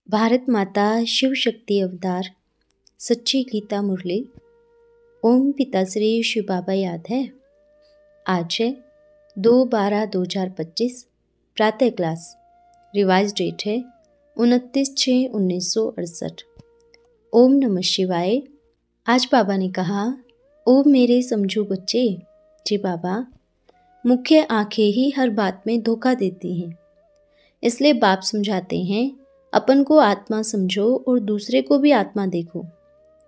भारत माता शिव शक्ति अवतार सच्ची गीता मुरली। ओम पिताश्री शिव बाबा याद है। आज है 2/12/2025 प्रातः क्लास। रिवाइज डेट है 29/6/1968। ओम नमः शिवाय। आज बाबा ने कहा, ओ मेरे समझो बच्चे। जी बाबा, मुख्य आंखें ही हर बात में धोखा देती हैं, इसलिए बाप समझाते हैं अपन को आत्मा समझो और दूसरे को भी आत्मा देखो।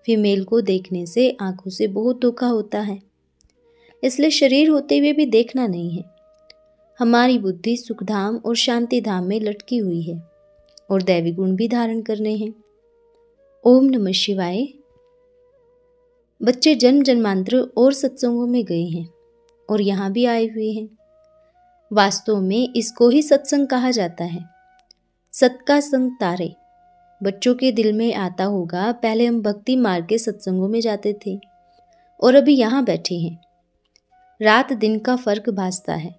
फीमेल को देखने से आंखों से बहुत धोखा होता है, इसलिए शरीर होते हुए भी देखना नहीं है। हमारी बुद्धि सुखधाम और शांति धाम में लटकी हुई है और दैवी गुण भी धारण करने हैं। ओम नमः शिवाय। बच्चे जन्म जन्मांतर और सत्संगों में गए हैं और यहाँ भी आए हुए हैं। वास्तव में इसको ही सत्संग कहा जाता है। सत का संग तारे। बच्चों के दिल में आता होगा, पहले हम भक्ति मार्ग के सत्संगों में जाते थे और अभी यहाँ बैठे हैं। रात दिन का फर्क भासता है।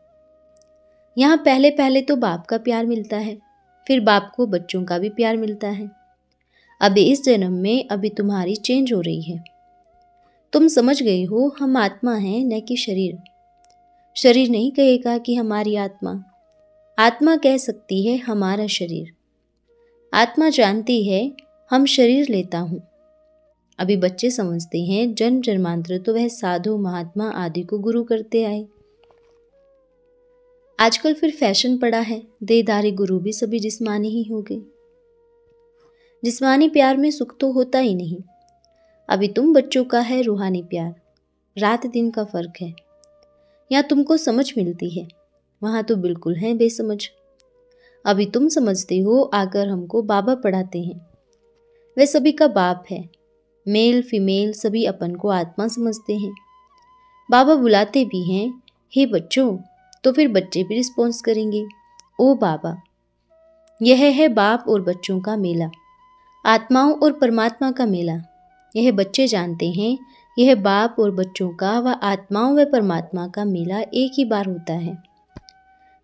यहाँ पहले पहले तो बाप का प्यार मिलता है, फिर बाप को बच्चों का भी प्यार मिलता है। अभी इस जन्म में अभी तुम्हारी चेंज हो रही है। तुम समझ गए हो हम आत्मा हैं, न कि शरीर। शरीर नहीं कहेगा कि हमारी आत्मा, आत्मा कह सकती है हमारा शरीर। आत्मा जानती है हम शरीर लेता हूँ। अभी बच्चे समझते हैं जन्म जन्मांतर तो वह साधु महात्मा आदि को गुरु करते आए। आजकल फिर फैशन पड़ा है, देहधारी गुरु भी सभी जिस्मानी ही हो गए। जिस्मानी प्यार में सुख तो होता ही नहीं। अभी तुम बच्चों का है रूहानी प्यार। रात दिन का फर्क है। यहाँ तुमको समझ मिलती है, वहाँ तो बिल्कुल है बेसमझ। अभी तुम समझते हो, आकर हमको बाबा पढ़ाते हैं। वह सभी का बाप है। मेल फीमेल सभी अपन को आत्मा समझते हैं। बाबा बुलाते भी हैं, हे बच्चों, तो फिर बच्चे भी रिस्पॉन्स करेंगे, ओ बाबा। यह है बाप और बच्चों का मेला, आत्माओं और परमात्मा का मेला। यह बच्चे जानते हैं, यह बाप और बच्चों का व आत्माओं व परमात्मा का मेला एक ही बार होता है।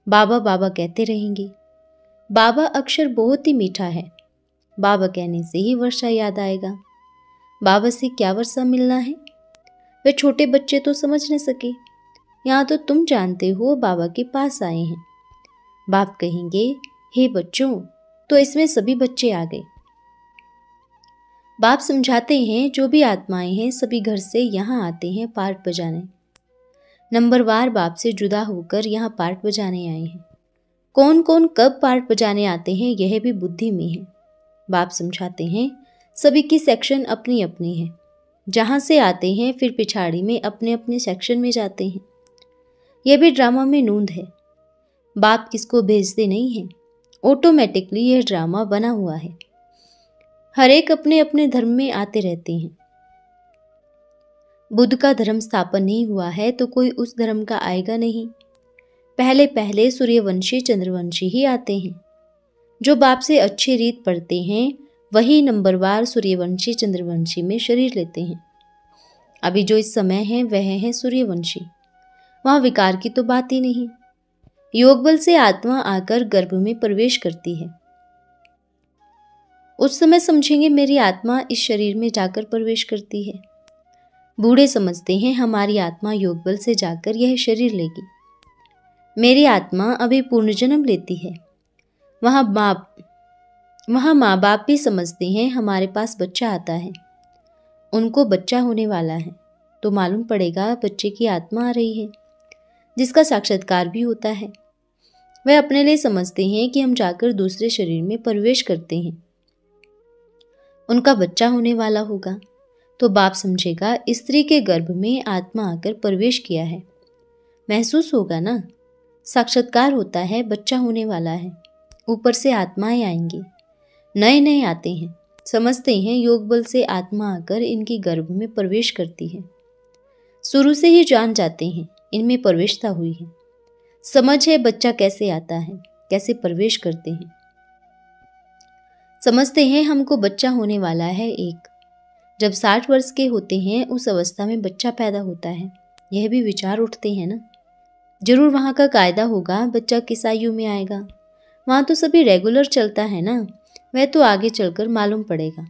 बाबा बाबा कहते रहेंगे। बाबा अक्षर बहुत ही मीठा है। बाबा कहने से ही वर्षा याद आएगा। बाबा से क्या वर्षा मिलना है, वे छोटे बच्चे तो समझ न सके। यहाँ तो तुम जानते हो बाबा के पास आए हैं। बाप कहेंगे, हे बच्चों, तो इसमें सभी बच्चे आ गए। बाप समझाते हैं जो भी आत्माएं हैं सभी घर से यहाँ आते हैं पार्ट बजाने। नंबरवार बाप से जुदा होकर यहाँ पार्ट बजाने आए हैं। कौन कौन कब पार्ट बजाने आते हैं यह भी बुद्धि में है। बाप समझाते हैं सभी की सेक्शन अपनी अपनी है। जहाँ से आते हैं फिर पिछाड़ी में अपने अपने सेक्शन में जाते हैं। यह भी ड्रामा में नूंद है। बाप किसको भेजते नहीं हैं, ऑटोमेटिकली यह ड्रामा बना हुआ है। हर एक अपने अपने धर्म में आते रहते हैं। बुद्ध का धर्म स्थापन नहीं हुआ है तो कोई उस धर्म का आएगा नहीं। पहले पहले सूर्यवंशी चंद्रवंशी ही आते हैं। जो बाप से अच्छी रीत पढ़ते हैं वही नंबरवार सूर्यवंशी चंद्रवंशी में शरीर लेते हैं। अभी जो इस समय है वह है सूर्यवंशी। वहाँ विकार की तो बात ही नहीं। योग बल से आत्मा आकर गर्भ में प्रवेश करती है। उस समय समझेंगे मेरी आत्मा इस शरीर में जाकर प्रवेश करती है। बूढ़े समझते हैं हमारी आत्मा योग बल से जाकर यह शरीर लेगी। मेरी आत्मा अभी पुनर्जन्म लेती है। वहाँ माँ बाप भी समझते हैं हमारे पास बच्चा आता है, उनको बच्चा होने वाला है, तो मालूम पड़ेगा बच्चे की आत्मा आ रही है, जिसका साक्षात्कार भी होता है। वह अपने लिए समझते हैं कि हम जाकर दूसरे शरीर में प्रवेश करते हैं, उनका बच्चा होने वाला होगा। तो बाप समझेगा स्त्री के गर्भ में आत्मा आकर प्रवेश किया है। महसूस होगा ना, साक्षात्कार होता है, बच्चा होने वाला है। ऊपर से आत्माएं आएंगी, नए नए आते हैं। समझते हैं योग बल से आत्मा आकर इनकी गर्भ में प्रवेश करती है। शुरू से ही जान जाते हैं इनमें प्रवेशता हुई है। समझ है बच्चा कैसे आता है, कैसे प्रवेश करते हैं। समझते हैं हमको बच्चा होने वाला है एक। जब 60 वर्ष के होते हैं उस अवस्था में बच्चा पैदा होता है। यह भी विचार उठते हैं ना। जरूर वहाँ का कायदा होगा बच्चा किस आयु में आएगा। वहाँ तो सभी रेगुलर चलता है ना। वह तो आगे चलकर मालूम पड़ेगा।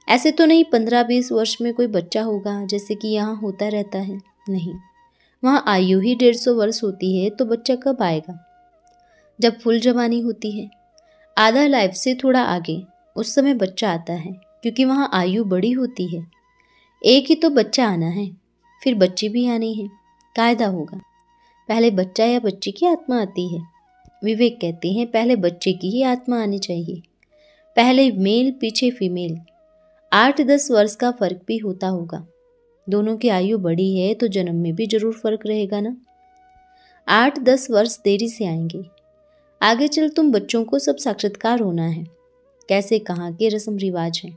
ऐसे तो नहीं 15-20 वर्ष में कोई बच्चा होगा जैसे कि यहाँ होता रहता है। नहीं, वहाँ आयु ही 150 वर्ष होती है, तो बच्चा कब आएगा? जब फुल जवानी होती है, आधा लाइफ से थोड़ा आगे, उस समय बच्चा आता है, क्योंकि वहाँ आयु बड़ी होती है। एक ही तो बच्चा आना है, फिर बच्ची भी आनी है। कायदा होगा, पहले बच्चा या बच्ची की आत्मा आती है। विवेक कहते हैं पहले बच्चे की ही आत्मा आनी चाहिए। पहले मेल पीछे फीमेल। 8-10 वर्ष का फर्क भी होता होगा। दोनों की आयु बड़ी है तो जन्म में भी जरूर फर्क रहेगा ना। 8-10 वर्ष देरी से आएंगे। आगे चल तुम बच्चों को सब साक्षात्कार होना है, कैसे कहाँ के रस्म रिवाज हैं।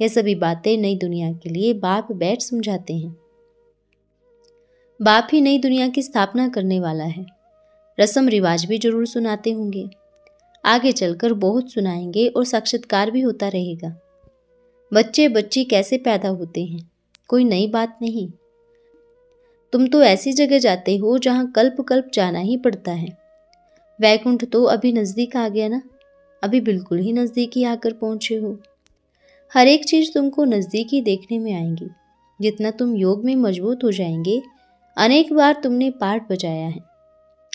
यह सभी बातें नई दुनिया के लिए बाप बैठ समझाते हैं। बाप ही नई दुनिया की स्थापना करने वाला है। रस्म रिवाज भी जरूर सुनाते होंगे, आगे चलकर बहुत सुनाएंगे और साक्षात्कार भी होता रहेगा। बच्चे बच्ची कैसे पैदा होते हैं, कोई नई बात नहीं। तुम तो ऐसी जगह जाते हो जहाँ कल्प कल्प जाना ही पड़ता है। वैकुंठ तो अभी नज़दीक आ गया ना, अभी बिल्कुल ही नज़दीक ही आकर पहुँचे हो। हर एक चीज़ तुमको नज़दीक ही देखने में आएंगी। जितना तुम योग में मजबूत हो जाएंगे, अनेक बार तुमने पाठ बजाया है,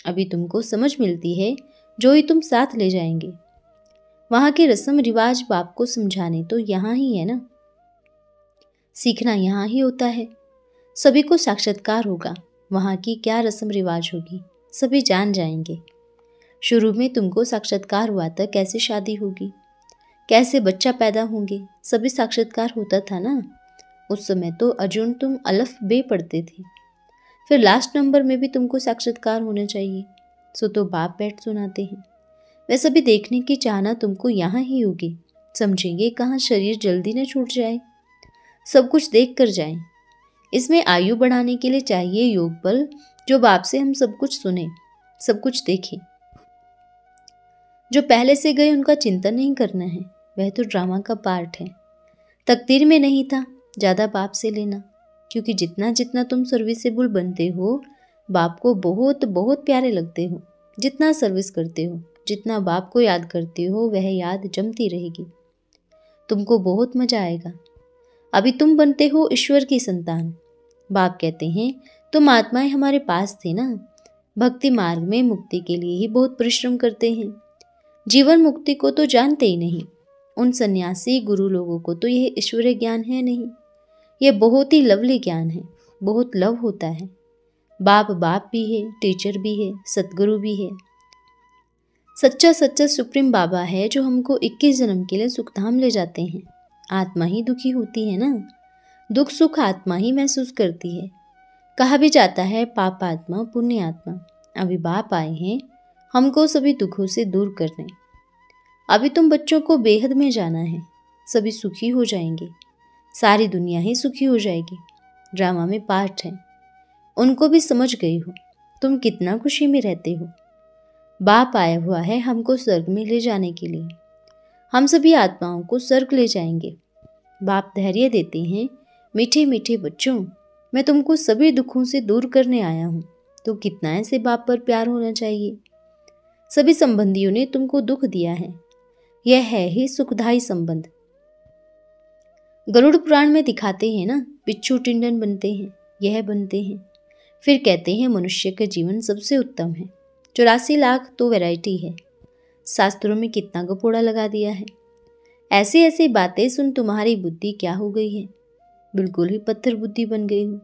अभी तुमको समझ मिलती है, जो ही तुम साथ ले जाएंगे। वहाँ के रस्म रिवाज बाप को समझाने तो यहाँ ही है ना, सीखना यहाँ ही होता है। सभी को साक्षात्कार होगा, वहाँ की क्या रस्म रिवाज होगी सभी जान जाएंगे। शुरू में तुमको साक्षात्कार हुआ था कैसे शादी होगी, कैसे बच्चा पैदा होंगे, सभी साक्षात्कार होता था ना। उस समय तो अर्जुन तुम अलफ बे पढ़ते थे, फिर लास्ट नंबर में भी तुमको साक्षात्कार होना चाहिए, सो तो बाप बैठ सुनाते हैं। वह सभी देखने की चाहना तुमको यहाँ ही होगी। समझेंगे कहाँ शरीर जल्दी न छूट जाए, सब कुछ देख कर जाए। इसमें आयु बढ़ाने के लिए चाहिए योग बल, जो बाप से हम सब कुछ सुने, सब कुछ देखें। जो पहले से गए उनका चिंतन नहीं करना है, वह तो ड्रामा का पार्ट है। तकदीर में नहीं था ज़्यादा बाप से लेना, क्योंकि जितना जितना तुम सर्विसेबल बनते हो, बाप को बहुत बहुत प्यारे लगते हो। जितना सर्विस करते हो, जितना बाप को याद करते हो, वह याद जमती रहेगी। तुमको बहुत मजा आएगा। अभी तुम बनते हो ईश्वर की संतान। बाप कहते हैं तुम आत्माएं हमारे पास थे ना, भक्ति मार्ग में मुक्ति के लिए ही बहुत परिश्रम करते हैं। जीवन मुक्ति को तो जानते ही नहीं। उन सन्यासी गुरु लोगों को तो यह ईश्वरीय ज्ञान है नहीं। यह बहुत ही लवली ज्ञान है, बहुत लव होता है। बाप बाप भी है, टीचर भी है, सतगुरु भी है। सच्चा सच्चा सुप्रीम बाबा है जो हमको 21 जन्म के लिए सुखधाम ले जाते हैं। आत्मा ही दुखी होती है ना, दुख सुख आत्मा ही महसूस करती है। कहा भी जाता है पाप आत्मा पुण्य आत्मा। अभी बाप आए हैं हमको सभी दुखों से दूर करने। अभी तुम बच्चों को बेहद में जाना है, सभी सुखी हो जाएंगे, सारी दुनिया ही सुखी हो जाएगी। ड्रामा में पार्ट है, उनको भी समझ गई हो तुम कितना खुशी में रहते हो। बाप आया हुआ है हमको स्वर्ग में ले जाने के लिए। हम सभी आत्माओं को स्वर्ग ले जाएंगे। बाप धैर्य देते हैं, मीठे मीठे बच्चों, मैं तुमको सभी दुखों से दूर करने आया हूँ, तो कितना ऐसे बाप पर प्यार होना चाहिए। सभी संबंधियों ने तुमको दुख दिया है, यह है ही सुखदायी संबंध। गरुड़ पुराण में दिखाते हैं ना, बिच्छू टिंडन बनते हैं, यह बनते हैं, फिर कहते हैं मनुष्य का जीवन सबसे उत्तम है। 84 लाख तो वैरायटी है, शास्त्रों में कितना गपोड़ा लगा दिया है। ऐसी ऐसी बातें सुन तुम्हारी बुद्धि क्या हो गई है, बिल्कुल ही पत्थर बुद्धि बन गई हो।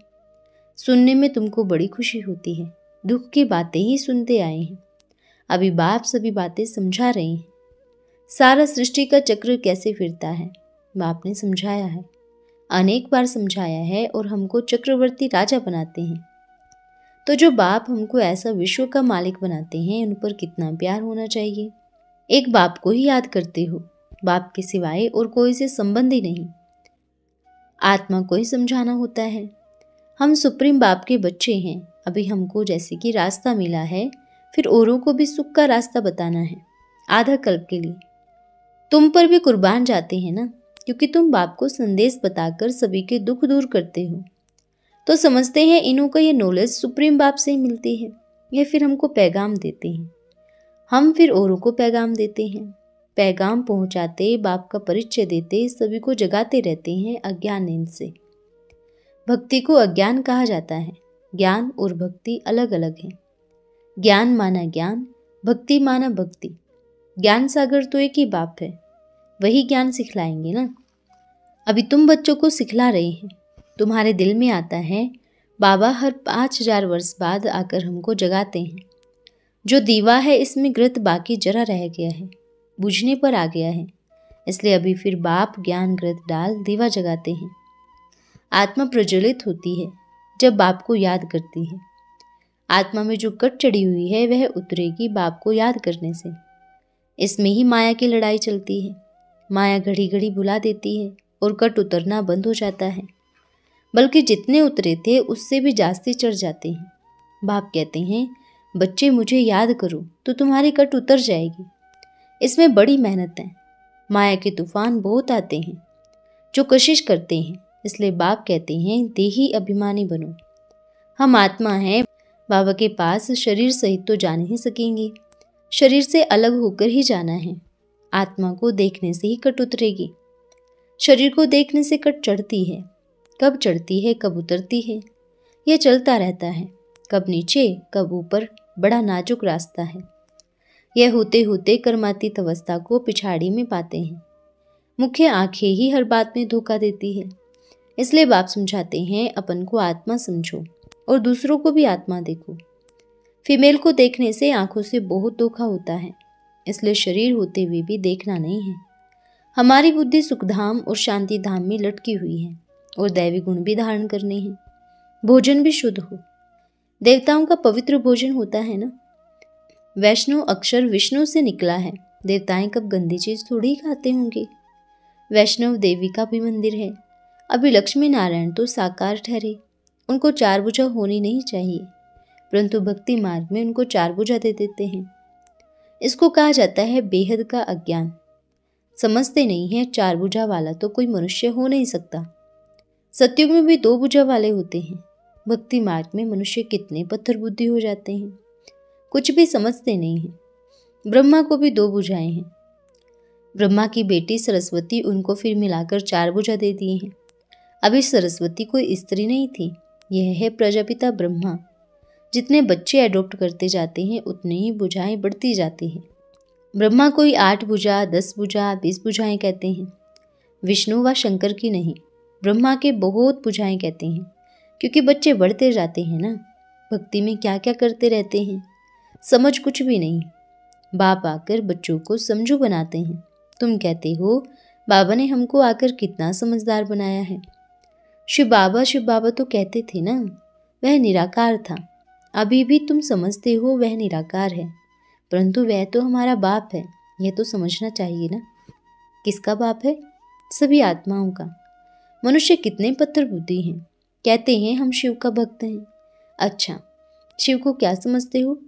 सुनने में तुमको बड़ी खुशी होती है, दुख की बातें ही सुनते आए हैं। अभी बाप सभी बातें समझा रहे हैं। सारा सृष्टि का चक्र कैसे फिरता है बाप ने समझाया है, अनेक बार समझाया है, और हमको चक्रवर्ती राजा बनाते हैं। तो जो बाप हमको ऐसा विश्व का मालिक बनाते हैं, उन पर कितना प्यार होना चाहिए। एक बाप को ही याद करते हो, बाप के सिवाय और कोई से संबंध ही नहीं। आत्मा को ही समझाना होता है। हम सुप्रीम बाप के बच्चे हैं। अभी हमको जैसे कि रास्ता मिला है, फिर औरों को भी सुख का रास्ता बताना है, आधा कल्प के लिए। तुम पर भी कुर्बान जाते हैं ना, क्योंकि तुम बाप को संदेश बताकर सभी के दुख दूर करते हो। तो समझते हैं इन्हों को ये नॉलेज सुप्रीम बाप से ही मिलती है, ये फिर हमको पैगाम देते हैं, हम फिर औरों को पैगाम देते हैं। पैगाम पहुंचाते, बाप का परिचय देते, सभी को जगाते रहते हैं अज्ञान नींद से। भक्ति को अज्ञान कहा जाता है। ज्ञान और भक्ति अलग अलग हैं। ज्ञान माना ज्ञान, भक्ति माना भक्ति। ज्ञान सागर तो एक ही बाप है, वही ज्ञान सिखलाएंगे ना। अभी तुम बच्चों को सिखला रहे हैं। तुम्हारे दिल में आता है बाबा हर 5000 वर्ष बाद आकर हमको जगाते हैं। जो दीवा है इसमें घृत बाकी जरा रह गया है, बुझने पर आ गया है, इसलिए अभी फिर बाप ज्ञान घृत डाल दीवा जगाते हैं। आत्मा प्रज्वलित होती है जब बाप को याद करती है। आत्मा में जो कट चढ़ी हुई है वह उतरेगी बाप को याद करने से। इसमें ही माया की लड़ाई चलती है। माया घड़ी घड़ी बुला देती है और कट उतरना बंद हो जाता है, बल्कि जितने उतरे थे उससे भी जास्ती चढ़ जाते हैं। बाप कहते हैं बच्चे मुझे याद करो तो तुम्हारी कट उतर जाएगी। इसमें बड़ी मेहनत है। माया के तूफान बहुत आते हैं जो कशिश करते हैं, इसलिए बाप कहते हैं देही अभिमानी बनो। हम आत्मा हैं, बाबा के पास शरीर सहित तो जा नहीं सकेंगे, शरीर से अलग होकर ही जाना है। आत्मा को देखने से ही कट उतरेगी। शरीर को देखने से कट चढ़ती है, कब चढ़ती है कब उतरती है यह चलता रहता है, कब नीचे कब ऊपर, बड़ा नाजुक रास्ता है। यह होते होते कर्मातीत अवस्था को पिछाड़ी में पाते हैं। मुख्य आंखें ही हर बात में धोखा देती है, इसलिए बाप समझाते हैं अपन को आत्मा समझो और दूसरों को भी आत्मा देखो। फीमेल को देखने से आंखों से बहुत धोखा होता है, इसलिए शरीर होते हुए भी देखना नहीं है। हमारी बुद्धि सुखधाम और शांति धाम में लटकी हुई है और दैवी गुण भी धारण करने हैं। भोजन भी शुद्ध हो। देवताओं का पवित्र भोजन होता है ना। वैष्णव अक्षर विष्णु से निकला है। देवताएं कब गंदी चीज थोड़ी खाते होंगे। वैष्णव देवी का भी मंदिर है। अभी लक्ष्मी नारायण तो साकार ठहरे, उनको 4 भुजा होनी नहीं चाहिए, परंतु भक्ति मार्ग में उनको 4 भुजा दे देते हैं। इसको कहा जाता है बेहद का अज्ञान। समझते नहीं है 4 भुजा वाला तो कोई मनुष्य हो नहीं सकता। सतयुग में भी 2 भुजा वाले होते हैं। भक्ति मार्ग में मनुष्य कितने पत्थर बुद्धि हो जाते हैं, कुछ भी समझते नहीं हैं। ब्रह्मा को भी 2 भुजाएं हैं। ब्रह्मा की बेटी सरस्वती उनको फिर मिलाकर 4 भुजा दे दिए हैं। अभी सरस्वती कोई स्त्री नहीं थी, यह है प्रजापिता ब्रह्मा। जितने बच्चे एडॉप्ट करते जाते हैं उतने ही भुजाएं बढ़ती जाती हैं। ब्रह्मा कोई 8 भुजा, 10 भुजा, 20 भुजाएं कहते हैं। विष्णु व शंकर की नहीं, ब्रह्मा के बहुत भुजाएं कहते हैं, क्योंकि बच्चे बढ़ते जाते हैं ना। भक्ति में क्या क्या करते रहते हैं, समझ कुछ भी नहीं। बाप आकर बच्चों को समझू बनाते हैं। तुम कहते हो बाबा ने हमको आकर कितना समझदार बनाया है। शिव बाबा तो कहते थे ना, वह निराकार था। अभी भी तुम समझते हो वह निराकार है, परंतु वह तो हमारा बाप है, यह तो समझना चाहिए ना। किसका बाप है? सभी आत्माओं का। मनुष्य कितने पत्थर बुद्धि हैं, कहते हैं हम शिव का भक्त हैं। अच्छा, शिव को क्या समझते हो?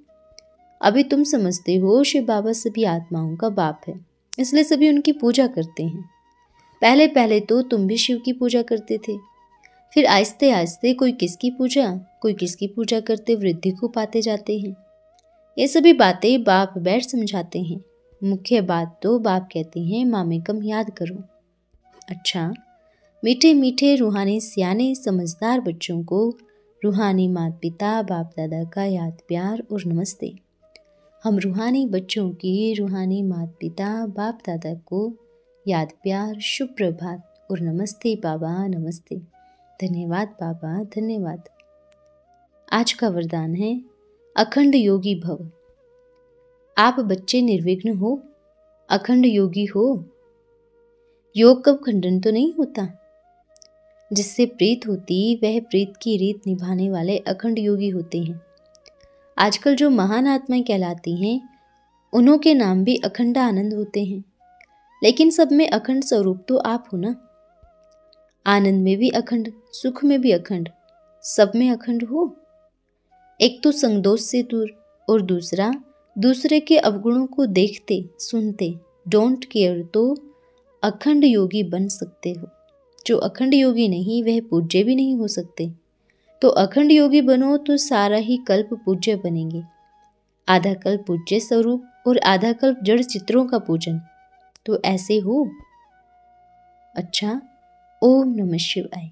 अभी तुम समझते हो शिव बाबा सभी आत्माओं का बाप है, इसलिए सभी उनकी पूजा करते हैं। पहले पहले तो तुम भी शिव की पूजा करते थे, फिर आहिस्ते आहिस्ते कोई किसकी पूजा करते वृद्धि को पाते जाते हैं। ये सभी बातें बाप बैठ समझाते हैं। मुख्य बात तो बाप कहते हैं मामे कम याद करो। अच्छा, मीठे मीठे रूहानी सियाने समझदार बच्चों को रूहानी माता पिता बाप दादा का याद प्यार और नमस्ते। हम रूहानी बच्चों की रूहानी माता पिता बाप दादा को याद प्यार, शुभ प्रभात और नमस्ते बाबा, नमस्ते। धन्यवाद बाबा, धन्यवाद। आज का वरदान है अखंड योगी भव। आप बच्चे निर्विघ्न हो, अखंड योगी हो। योग कब खंडन तो नहीं होता। जिससे प्रीत होती वह प्रीत की रीत निभाने वाले अखंड योगी होते हैं। आजकल जो महान आत्माएं कहलाती हैं उन्हों के नाम भी अखंड आनंद होते हैं, लेकिन सब में अखंड स्वरूप तो आप हो ना। आनंद में भी अखंड, सुख में भी अखंड, सब में अखंड हो। एक तो संगदोष से दूर और दूसरा दूसरे के अवगुणों को देखते सुनते डोंट केयर तो अखंड योगी बन सकते हो। जो अखंड योगी नहीं वह पूज्य भी नहीं हो सकते। तो अखंड योगी बनो तो सारा ही कल्प पूज्य बनेंगे। आधा कल्प पूज्य स्वरूप और आधा कल्प जड़ चित्रों का पूजन। तो ऐसे हो। अच्छा, ओम नमः शिवाय।